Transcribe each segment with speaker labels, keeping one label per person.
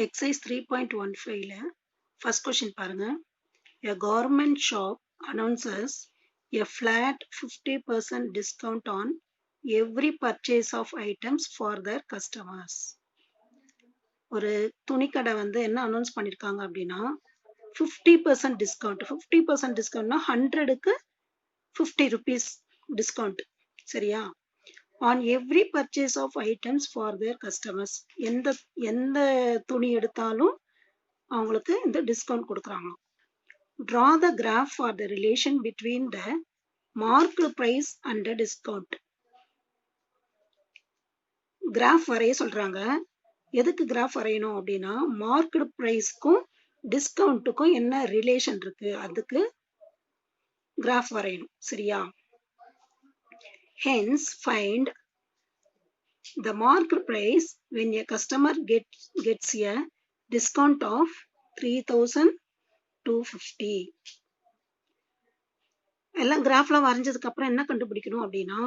Speaker 1: Exercise 3.15 ல first question பாருங்க. A government shop announces a flat 50% discount on every purchase of items for their customers. ஒரு துணிக்கடை வந்து என்ன அனௌன்ஸ் பண்ணிருக்காங்க அப்படின்னா 50% டிஸ்கவுண்ட். 50% டிஸ்கவுண்ட்னா 100க்கு 50 rupees டிஸ்கவுண்ட். சரியா? on every purchase of items for their customers. எந்த துணி எடுத்தாலும் அவங்களுக்கு இந்த டிஸ்கவுண்ட் கொடுக்குறாங்க. Draw the graph for the relation between the marked price and the discount. Graph வரைய சொல்றாங்க. எதுக்கு கிராஃப் வரையணும் அப்படின்னா மார்க்டு பிரைஸ்க்கும் டிஸ்கவுண்ட்டுக்கும் என்ன ரிலேஷன் இருக்கு அதுக்கு கிராஃப் வரையணும். சரியா? Hence find the marked price when a customer gets a discount of 3,250. எல்லாம் கிராஃப்ல வரைஞ்சதுக்கு அப்புறம் என்ன கண்டுபிடிக்கணும் அப்படின்னா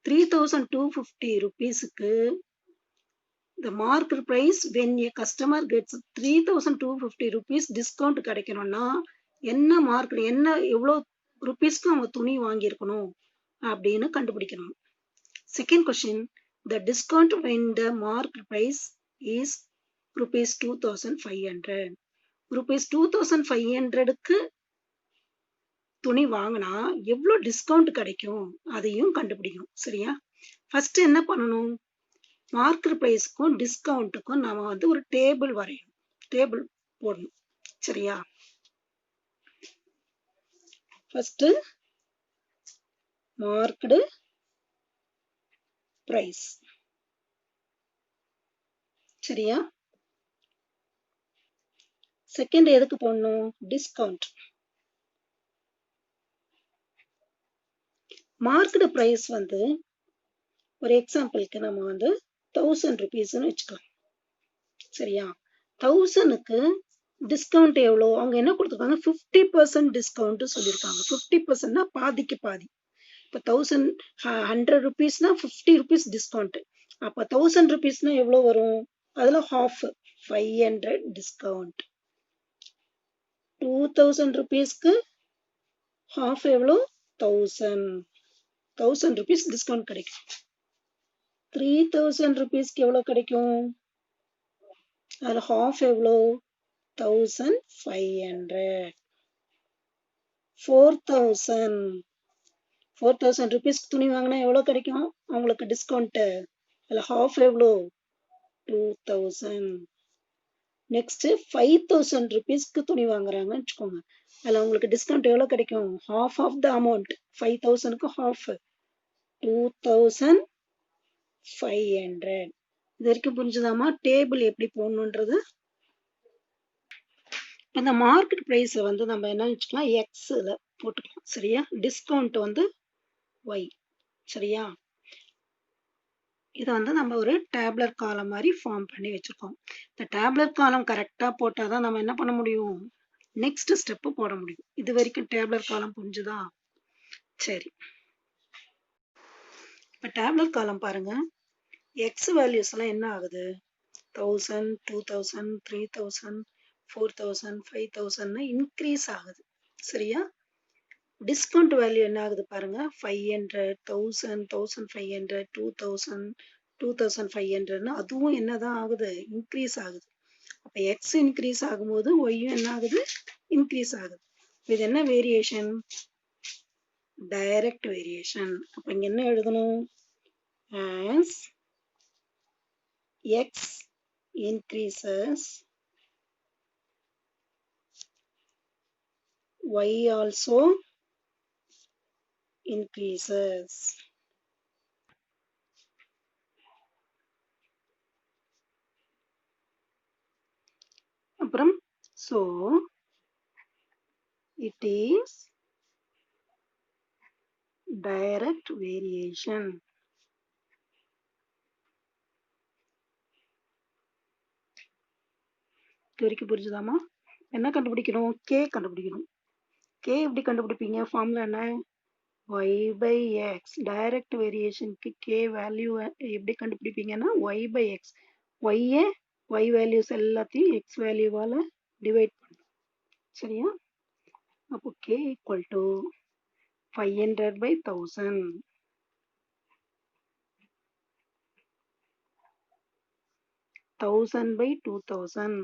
Speaker 1: 3,250 rupeesக்கு the marked price when a customer gets 3,250 rupees discount கிடைக்கணும்னா என்ன மார்க் என்ன எவ்வளோ ருபீஸ்க்கு அவங்க துணி வாங்கியிருக்கணும் அப்படின்னு கண்டுபிடிக்கணும். Second question, the discount when the marked price is rupees 2,500. rupees 2,500க்கு துணி வாங்கினா எவ்வளோ டிஸ்கவுண்ட் கிடைக்கும் அதையும் கண்டுபிடிக்கணும். சரியா? ஃபர்ஸ்ட் என்ன பண்ணணும், மார்க்கெட் பிரைஸ்க்கும் டிஸ்கவுண்ட்டுக்கும் நாம வந்து ஒரு டேபிள் வரையணும், டேபிள் போடணும். சரியா? First market price. சரியா? செகண்ட் எதுக்கு போடணும், டிஸ்கவுண்ட். மார்க்கெட் பிரைஸ் வந்து ஒரு எக்ஸாம்பிளுக்கு நம்ம வந்து 1000 rupeesன்னு வச்சுக்கலாம். சரியா? 1000க்கு டிஸ்கவுண்ட் எவ்வளோ, அவங்க என்ன கொடுத்துருக்காங்க 50% டிஸ்கவுண்ட் சொல்லியிருக்காங்க. 50%னா பாதிக்கு பாதி. இப்போ 100 rupeesனா 50 rupees டிஸ்கவுண்ட். அப்போ 1000 rupeesனா எவ்வளோ வரும், அதுல ஹாஃப் 500 டிஸ்கவுண்ட். 2000 rupeesக்கு ஹாஃப் எவ்வளோ 1000 rupees டிஸ்கவுண்ட் கிடைக்கும். 3000 rupeesக்கு எவ்வளோ கிடைக்கும், அதுல ஹாஃப் எவ்வளோ 1500. 4000 rupeesக்கு துணி வாங்கினா எவ்வளோ கிடைக்கும் அவங்களுக்கு டிஸ்கவுண்ட், அதுல ஹாஃப் எவ்வளோ 2000. நெக்ஸ்ட் 5000 rupeesக்கு துணி வாங்குறாங்கன்னு வச்சுக்கோங்க, அதுல உங்களுக்கு டிஸ்கவுண்ட் எவ்வளோ கிடைக்கும், ஹாஃப் ஆஃப் த அமௌண்ட் 5000க்கு ஹாஃப் 2500. இது வரைக்கும் புரிஞ்சுதாமா டேபிள் எப்படி போடணுன்றது? இந்த மார்க்கெட் பிரைஸ் வந்து நம்ம என்ன வச்சுக்கலாம், எக்ஸ்ல போட்டுக்கலாம். சரியா? டிஸ்கவுண்ட் வந்து ஒய். சரியா? இதை வந்து நம்ம ஒரு டேப்லர் காலம் மாதிரி ஃபார்ம் பண்ணி வச்சிருக்கோம். இந்த டேப்லர் காலம் கரெக்டா போட்டாதான் நம்ம என்ன பண்ண முடியும், நெக்ஸ்ட் ஸ்டெப் போட முடியும். இது வரைக்கும் டேப்லர் காலம் புரிஞ்சுதா? சரி, இப்ப டேப்லர் காலம் பாருங்க. எக்ஸ் வேல்யூஸ் எல்லாம் என்ன ஆகுது, 1000, 2000, 3000, 4000, 5000 இன்க்ரீஸ் ஆகுது. சரியா? டிஸ்கவுண்ட் வேல்யூ என்ன ஆகுது பாருங்க, 500, 1000, 1500, 2000, 2500 அதுவும் என்னதான் ஆகுது, இன்க்ரீஸ் ஆகுது. அப்ப எக்ஸ் இன்க்ரீஸ் ஆகும்போது ஒய்யும் என்ன ஆகுது, இன்க்ரீஸ் ஆகுது. இது என்ன வேரியேஷன், டைரக்ட் வேரியேஷன். அப்ப இங்க என்ன எழுதணும், as x increases y also increases. அப்புறம் so it is direct variation. இது வரைக்கும் புரிஞ்சுதாமா? என்ன கண்டுபிடிக்கணும், கே கண்டுபிடிக்கணும். கே எப்படி கண்டுபிடிப்பீங்க, ஃபார்முலா என்ன, y by x. டைரக்ட் வேரியேஷனுக்கு கே வேல்யூ எப்படி கண்டுபிடிப்பீங்கன்னா y by x. y y values எல்லாத்தையும் x வேல்யூவால டிவைட் பண்ணும். சரியா? அப்போ k equal to 500 by 1000. 1000 by 2000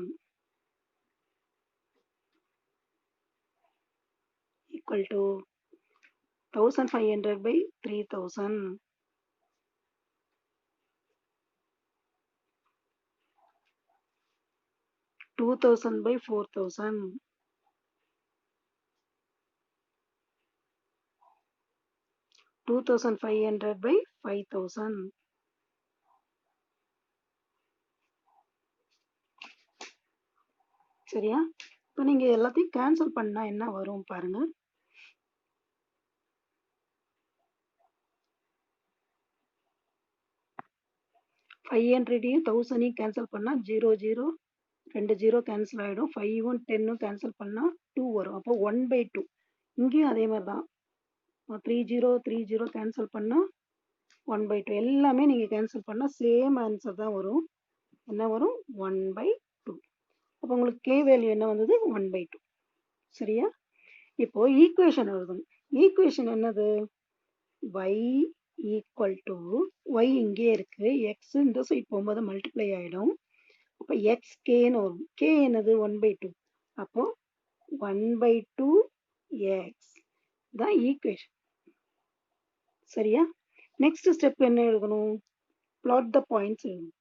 Speaker 1: equal to 1500 by 3000. 2000 by 4000. 2500 by 5000. சரியா? இப்போ நீங்க எல்லாத்தையும் கேன்சல் பண்ணா என்ன வரும் பாருங்க. ஃபைவ் ஹண்ட்ரடையும் 1000ஐயும் கேன்சல் பண்ணா 0 0 2 0 கேன்சல் ஆகிடும். 5ம் 10ம் கேன்சல் பண்ணா 2 வரும். அப்போ 1/2. இங்கேயும் அதே மாதிரி தான். 3 0 3 0 கேன்சல் பண்ணா 1/2. எல்லாமே நீங்க கேன்சல் பண்ணா சேம் ஆன்சர் தான் வரும். என்ன வரும்? 1/2. அப்போ உங்களுக்கு k வேல்யூ என்ன வந்தது? 1/2. சரியா? இப்போ ஈக்குவேஷன் எழுதணும். ஈக்குவேஷன் என்னது? y equal to y இங்கே இருக்கு, x இந்த சைடு போகும்போது மல்டிப்ளை ஆயிடும். அப்போ x kன்னு வரும். k என்னது? 1/2. அப்போ 1/2 x தான் ஈக்குவேஷன். சரியா? நெக்ஸ்ட் ஸ்டெப் என்ன எழுதணும்? plot the points எழுதணும்.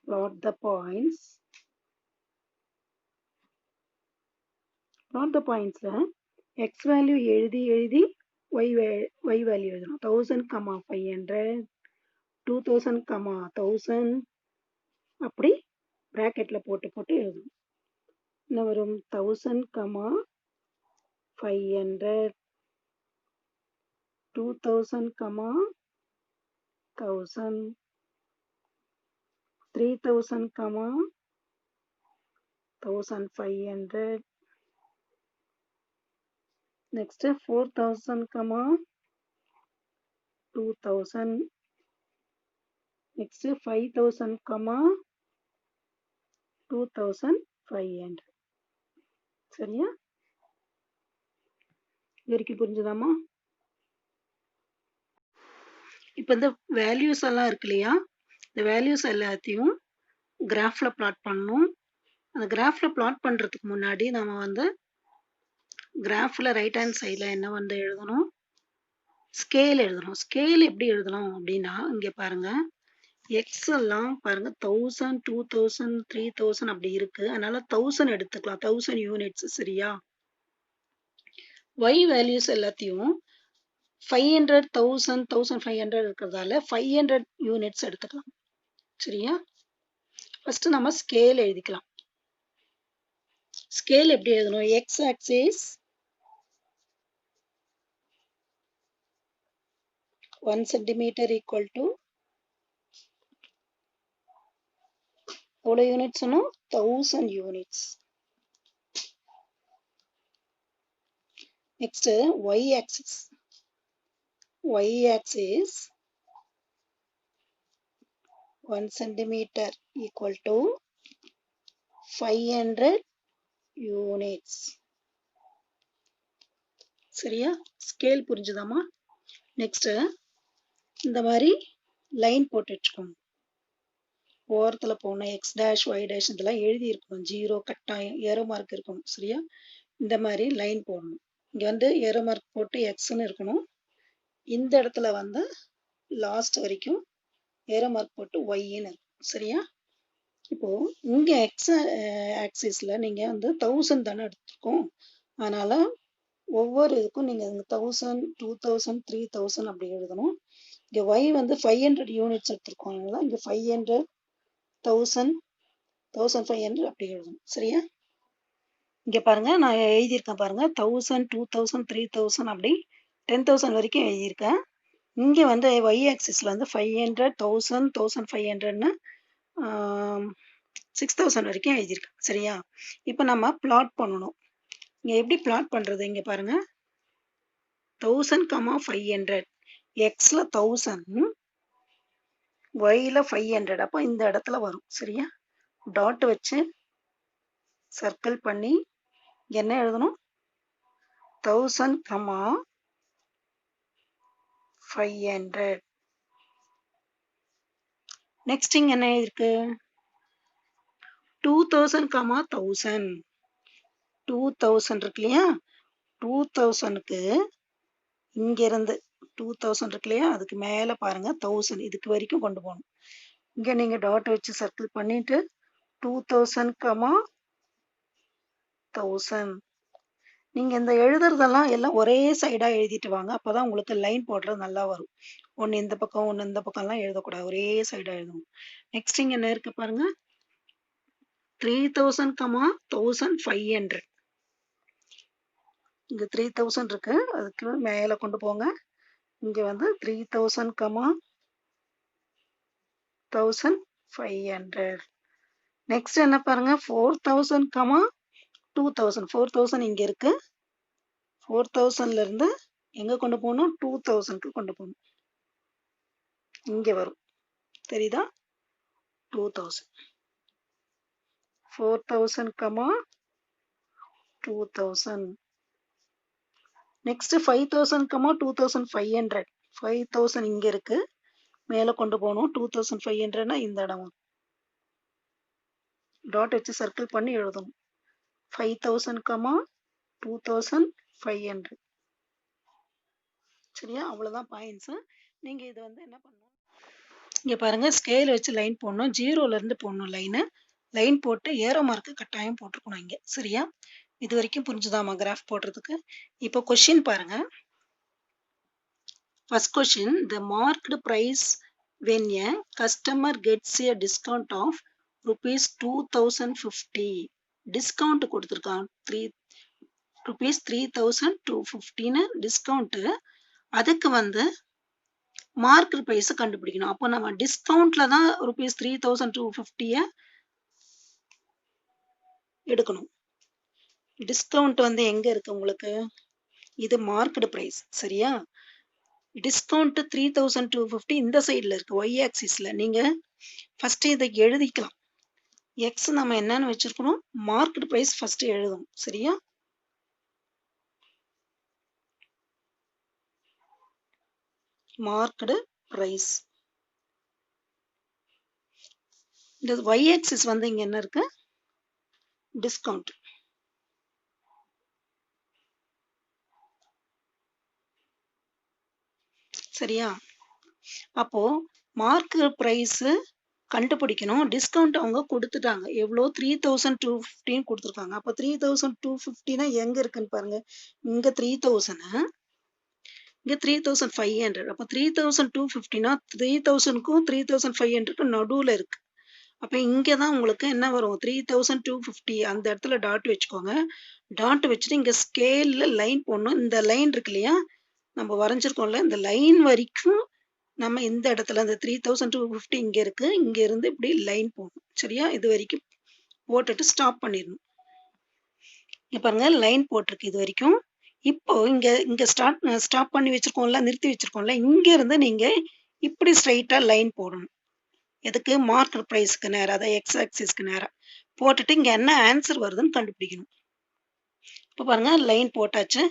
Speaker 1: plot the points. plot the pointsல x value எழுதி y வேல்யூ எழுதணும். 1000, 500, 2000, 1000 அப்படி பிராக்கெட்ல போட்டு எழுதணும். என்ன வரும்? 1000, 500, 2000, 1000, 3000, 1500, next 4000, 2000, next 5000, 2500. சரியா? வரைக்கும் புரிஞ்சுதாமா? இப்போ இந்த வேல்யூஸ் எல்லாம் இருக்கு இல்லையா? இந்த வேல்யூஸ் எல்லாத்தையும் கிராஃப்ல பிளாட் பண்ணணும். அந்த கிராஃப்ல பிளாட் பண்றதுக்கு முன்னாடி நம்ம வந்து கிராஃப்ல ரைட் ஹேண்ட் சைடில் என்ன வந்து எழுதணும்? ஸ்கேல் எழுதணும். ஸ்கேல் எப்படி எழுதலாம் அப்படின்னா, இங்க பாருங்க, எக்ஸ் எல்லாம் பாருங்க 1000, 2000, 3000 அப்படி இருக்கு. அதனால 1000 எடுத்துக்கலாம். 1000 யூனிட்ஸ். சரியா? y வேல்யூஸ் எல்லாத்தையும் 500, 1000, 1500 இருக்கிறதால 500 யூனிட்ஸ் எடுத்துக்கலாம். சரியா? ஃபர்ஸ்ட் நம்ம ஸ்கேல் எழுதிக்கலாம். ஸ்கேல் எப்படி எழுதணும்? X axis 1 centimeter equal to எவ்வளோ யூனிட்ஸ்னா 1000 units. Next y axis 1 centimeter equal to 500 units. சரியா? ஸ்கேல் புரிஞ்சுதாமா? நெக்ஸ்ட் இந்த மாதிரி லைன் போட்டு வச்சுக்கோங்க. ஓரத்துல போன எக்ஸ் டேஷ் ஒய் டேஷ் இதெல்லாம் எழுதி இருக்கணும். 0 கட்டாயம் ஏரோ மார்க் இருக்கணும். சரியா? இந்த மாதிரி லைன் போடணும். இங்க வந்து ஏரோ மார்க் போட்டு எக்ஸ்ன்னு இருக்கணும். இந்த இடத்துல வந்து லாஸ்ட் வரைக்கும் ஏரோ மார்க் போட்டு ஒய்ன்னு இருக்கும். சரியா? இப்போ இங்க எக்ஸ் ஆக்சிஸ்ல நீங்க வந்து 1000 தானே எடுத்துருக்கோம். அதனால ஒவ்வொரு இதுக்கும் நீங்க 1000, 2000, 3000 அப்படி எழுதணும். இங்க y வந்து 500 யூனிட்ஸ் எடுத்திருக்கோம். அதனால இங்க 500, 1000, 1500 அப்படி எழுதணும். சரியா? இங்க பாருங்க, நான் எழுதியிருக்கேன் பாருங்க, 1000, 2000, 3000 அப்படி 10,000 வரைக்கும் எழுதியிருக்கேன். இங்க வந்து y ஆக்சிஸ்ல வந்து 500, 1000, 1500ன்னு 6000 வரைக்கும் எழுதியிருக்கேன். சரியா? இப்போ நம்ம பிளாட் பண்ணணும். இங்க எப்படி பிளாட் பண்றது? இங்க பாருங்க, 1000, 500 எக்ஸ்ல 1000, ஒய்ல 500. அப்போ இந்த இடத்துல வரும். சரியா? டாட் வச்சு சர்க்கிள் பண்ணி என்ன எழுதணும் 1000, 500. நெக்ஸ்ட் இங்க என்ன இருக்கு 2000, 1000. 2000 இருக்கு இல்லையா 2000க்கு இங்க இருந்து 2000 இருக்கு இல்லையா அதுக்கு மேல பாருங்க 1000 இதுக்கு வரைக்கும் கொண்டு போகணும். இங்க நீங்க டாட் வச்சு சர்க்கிள் பண்ணிட்டு 2000, 1000. நீங்க இந்த எழுதுறதெல்லாம் எல்லாம் ஒரே சைடா எழுதிட்டு வாங்க. அப்பதான் உங்களுக்கு லைன் போடுறது நல்லா வரும். ஒன்னு இந்த பக்கம் ஒன்னு இந்த பக்கம்லாம் எழுதக்கூடாது. ஒரே சைடா எழுதணும். நெக்ஸ்ட் இங்க என்ன இருக்கு பாருங்க 3000, 1500. இங்க 3000 இருக்கு. அதுக்கு மேல கொண்டு போங்க. இங்க வந்து 3000, 1500. நெக்ஸ்ட் என்ன பாருங்க 4000, 2000. 4000 இங்க இருக்கு. 4000ல இருந்து எங்க கொண்டு போகணும் 2000க்கு கொண்டு போகணும். இங்க வரும் தெரியுதா 2000. 4000, 2000. நெக்ஸ்ட் 5000, 2500. 5000 இங்க இருக்கு. மேல கொண்டு போகணும் 2500னா இந்த இடம் டாட் வச்சு சர்க்கிள் பண்ணி எழுதணும் 5000, 2500. சரியா அவ்வளவுதான் பாயிண்ட்ஸ். நீங்க இது வந்து என்ன பண்ணணும் இங்க பாருங்க ஸ்கேல் வச்சு லைன் போடணும் 0ல இருந்து போடணும் லைன் போட்டு ஏரோ மார்க் கட்டாயம் போட்டுக்கணும் இங்க. சரியா இது வரைக்கும் புரிஞ்சுதாமா கிராஃப் போடுறதுக்கு. இப்போ கொஸ்டின் பாருங்க. First question, the marked price when a customer gets a discount of rupees 2050. Discount கொடுத்திருக்கான் rupees 3250 discount. அதுக்கு வந்து மார்க்கெட் பிரைஸ் கண்டுபிடிக்கணும். அப்போ நம்ம டிஸ்கவுண்ட்ல தான் rupees 3250 எடுக்கணும். டிஸ்கவுண்ட் வந்து எங்க இருக்கு உங்களுக்கு இது மார்க்கெட் பிரைஸ். சரியா டிஸ்கவுண்ட் 3250 இந்த சைடுல இருக்கு y ஆக்சிஸ்ல. நீங்க ஃபர்ஸ்ட் இதை எழுதிக்கலாம். எக்ஸ் நம்ம என்னன்னு வச்சிருக்கணும் மார்க்கெட் பிரைஸ் ஃபர்ஸ்ட் எழுதணும். சரியா மார்க்கெட் பிரைஸ். இந்த y ஆக்சிஸ் வந்து இங்க என்ன இருக்கு டிஸ்கவுண்ட். சரியா அப்போ மார்க்கெட் பிரைஸ் கண்டுபிடிக்கணும். டிஸ்கவுண்ட் அவங்க கொடுத்துட்டாங்க. எவ்வளோ 3250 கொடுத்துருக்காங்க. அப்போ 3250 எங்க இருக்குன்னு பாருங்க. இங்க 3000 இங்க 3500. அப்போ 3250 3000க்கும் 3500க்கும் நடுவுல இருக்கு. அப்ப இங்கதான் உங்களுக்கு என்ன வரும் 3250 அந்த இடத்துல டாட் வச்சுக்கோங்க. டாட் வச்சுட்டு இங்க ஸ்கேல்ல லைன் போடணும். இந்த லைன் இருக்கு இல்லையா நம்ம வரைஞ்சிருக்கோம்ல இந்த லைன் வரைக்கும் நம்ம இந்த இடத்துல இந்த 3250 இங்க இருக்கு. இங்க இருந்து இப்படி லைன் போடணும். சரியா இது வரைக்கும் போட்டுட்டு ஸ்டாப் பண்ணிடணும். இங்க பாருங்க லைன் போட்டிருக்கு இது வரைக்கும். இப்போ இங்க ஸ்டாப் பண்ணி வச்சிருக்கோம்ல நிறுத்தி வச்சிருக்கோம்ல இங்க இருந்து நீங்க இப்படி ஸ்ட்ரைட்டா லைன் போடணும். எதுக்கு மார்க்கெட் பிரைஸ்க்கு நேரா அதாவது எக்ஸ் ஆக்சிஸ்க்கு நேரா போட்டுட்டு இங்க என்ன ஆன்சர் வருதுன்னு கண்டுபிடிக்கணும். இப்போ பாருங்க லைன் போட்டாச்சு.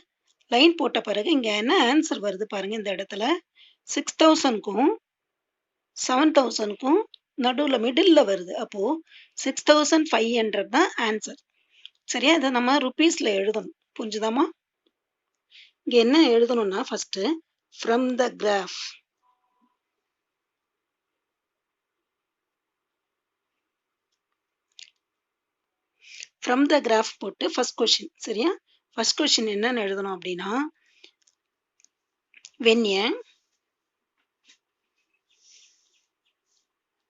Speaker 1: லைன் போட்ட பிறகு இங்க என்ன ஆன்சர் வருது பாருங்க. இந்த இடத்துல 6000க்கும் 7000க்கும் நடுவுல மிடில்ல வருது. அப்போ 6500 தான் ஆன்சர். சரியா இதை நம்ம ருபீஸ்ல எழுதணும். புரிஞ்சுதாமா? இங்க என்ன எழுதணும்னா first from the graph from the graph போட்டு ஃபர்ஸ்ட் கொஸ்டின். சரியா ஃபர்ஸ்ட் கொஸ்டின் என்னன்னு எழுதணும் அப்படின்னா when a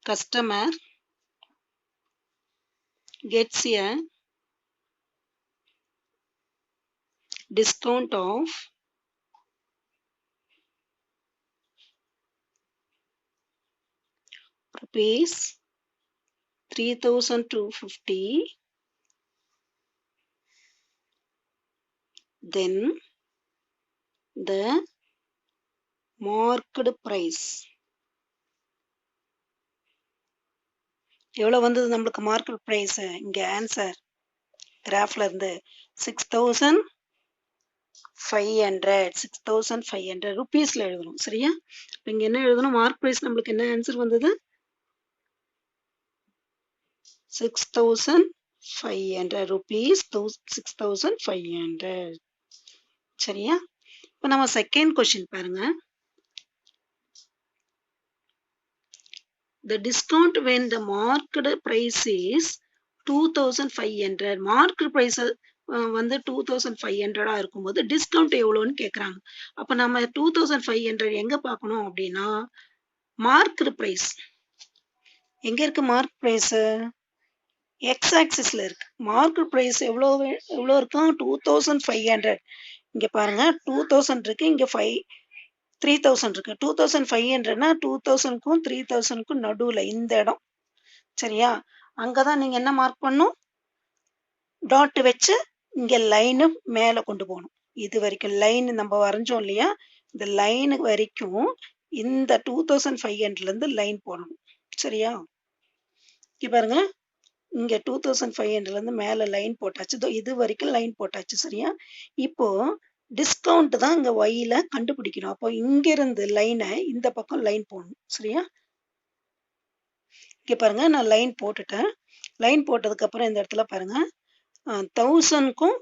Speaker 1: customer gets a discount of rupees 3250 then the marked price எவ்வளோ வந்தது நம்மளுக்கு மார்க்கெட் ப்ரைஸ்? இங்கே ஆன்சர் கிராஃப்ல இருந்து 6,500 ருபீஸ்ல எழுதணும். சரியா? இங்க என்ன எழுதணும்? மார்க் ப்ரைஸ் நம்மளுக்கு என்ன ஆன்சர் வந்தது? 6,500 rupees, 6,500. சரியா? இப்போ நம்ம செகண்ட் கொஸ்டின் பாருங்க. The discount when the market price is 2,500. Market price வந்து 2,500 இருக்கும்போது டிஸ்கவுண்ட் எவ்வளோன்னு கேட்குறாங்க. அப்போ நம்ம 2,500 எங்க பார்க்கணும் அப்படின்னா மார்க்கெட் பிரைஸ் எங்க இருக்கு? மார்க் பிரைஸ் எக்ஸ் ஆக்சிஸ்ல இருக்கு. மார்க்கெட் பிரைஸ் எவ்வளோ இருக்கும்? 2,500. இங்க பாருங்க 2,000 இருக்கு, இங்க 3,000 இருக்கு. 2,500னா 2,000க்கும் 3,000க்கும் நடுவுல இந்த இடம். சரியா? அங்கதான் நீங்க என்ன மார்க் பண்ணும்? டாட் வச்சு இங்க லைனு மேல கொண்டு போகணும். இது வரைக்கும் லைன் நம்ம வரைஞ்சோம் இல்லையா? இந்த லைன் வரைக்கும் இந்த 2,500ல இருந்து லைன் போடணும். சரியா? இங்க பாருங்க, இங்க 2,500ல இருந்து மேல லைன் போட்டாச்சு. இது வரைக்கும் லைன் போட்டாச்சு. சரியா? இப்போ டிஸ்கவுண்ட் தான் இங்க ஒய்ல கண்டுபிடிக்கணும். அப்போ இங்க இருந்து லைனை இந்த பக்கம் லைன் போடணும். சரியா? இங்க பாருங்க, நான் லைன் போட்டுட்டேன். லைன் போட்டதுக்கு அப்புறம் இந்த இடத்துல பாருங்க 1000க்கும்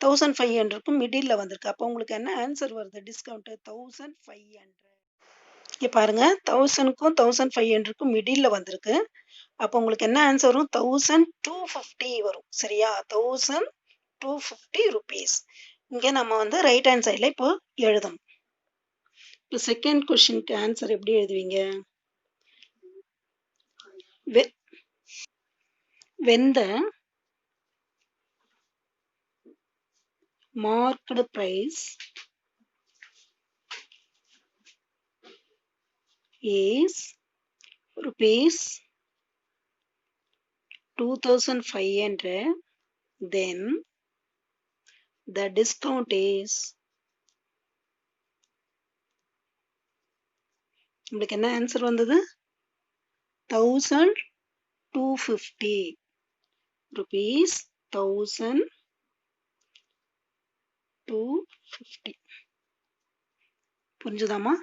Speaker 1: 1,500க்கும் மிடில்ல வந்திருக்கு. அப்போ உங்களுக்கு என்ன ஆன்சர் வருது? டிஸ்கவுண்ட் 1,500. இங்க பாருங்க 1000க்கும் 1,500க்கும் மிடில்ல வந்திருக்கு. அப்போ உங்களுக்கு என்ன ஆன்சர் வரும்? 1,250 வரும். சரியா? 1,250 rupees. இங்க நம்ம வந்து ரைட் ஹேண்ட் சைட்ல இப்போ எழுதணும். இப்போ செகண்ட் கொஸ்டினுக்கு ஆன்சர் எப்படி எழுதுவீங்க? when the market price is rupees 2,500, then the discount is உங்களுக்கு என்ன ஆன்சர் வந்தது? 1,250 rupees. 1,250. புரிஞ்சுதாமா?